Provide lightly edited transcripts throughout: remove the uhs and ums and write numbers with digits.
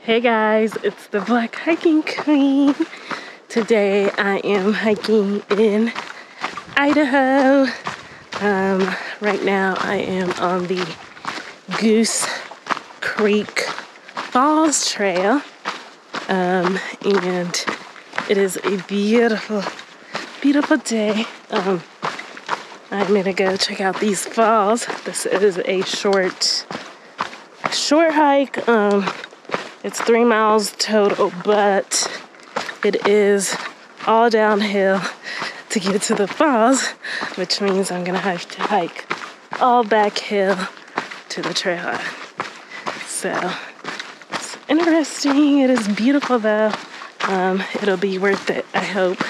Hey guys, it's the Black Hiking Queen. Today I am hiking in Idaho. Right now I am on the Goose Creek Falls Trail. And it is a beautiful, beautiful day. I'm gonna go check out these falls. This is a short hike. It's 3 miles total, but it is all downhill to get to the falls, which means I'm gonna have to hike all back hill to the trailhead. So it's interesting. It is beautiful though. It'll be worth it, I hope.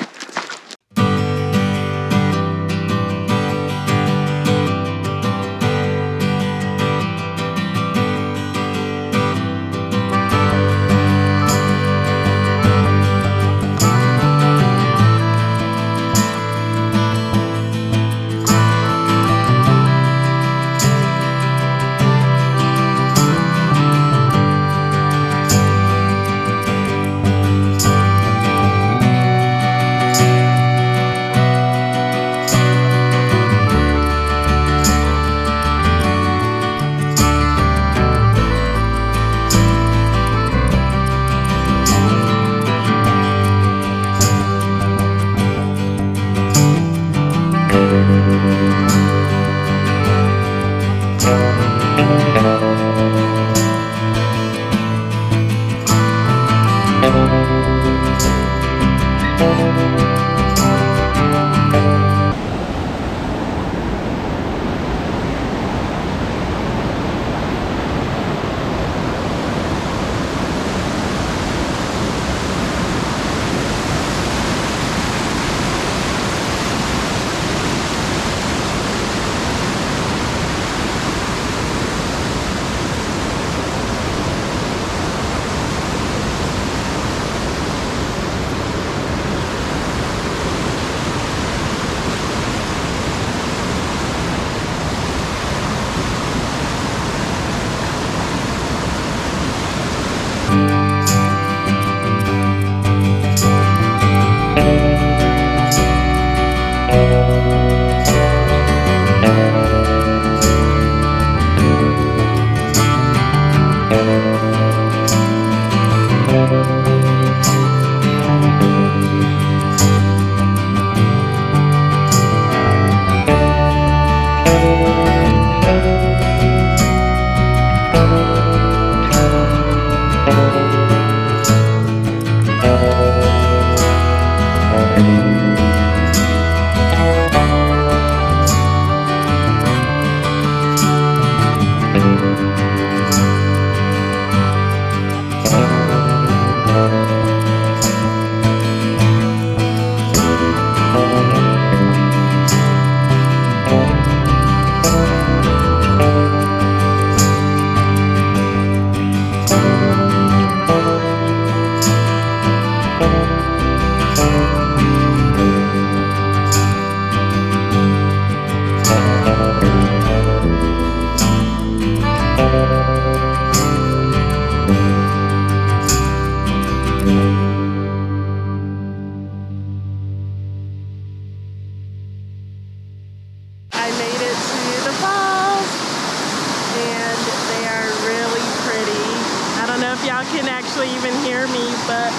Y'all can actually even hear me, but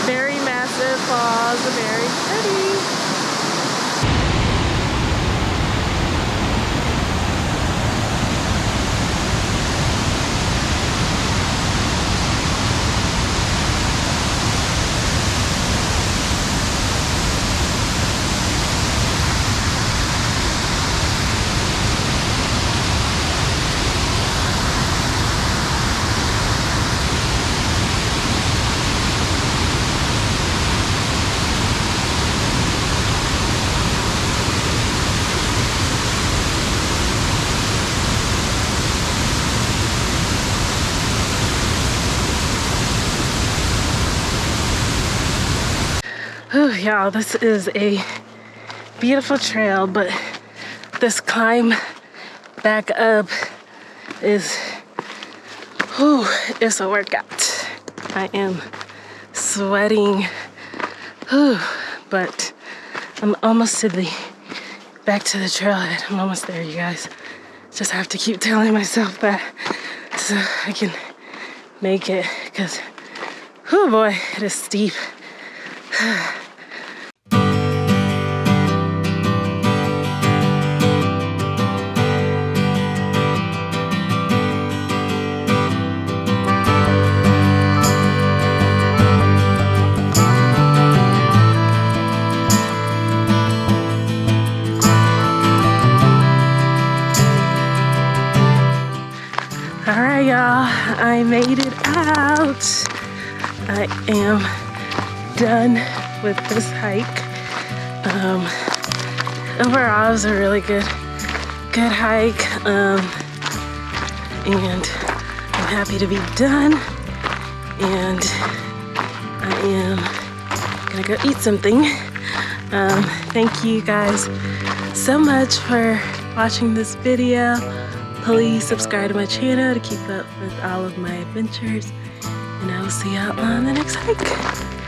very massive falls, very pretty. Y'all, this is a beautiful trail, but this climb back up is Whew, it's a workout. I am sweating, whew, but I'm almost back to the trailhead. I'm almost there, you guys. Just have to keep telling myself that so I can make it, because, oh boy, it is steep. All right, y'all, I made it out. I am done with this hike. Overall, it was a really good hike. And I'm happy to be done. And I am gonna go eat something. Thank you guys so much for watching this video. Please subscribe to my channel to keep up with all of my adventures, and I will see y'all on the next hike.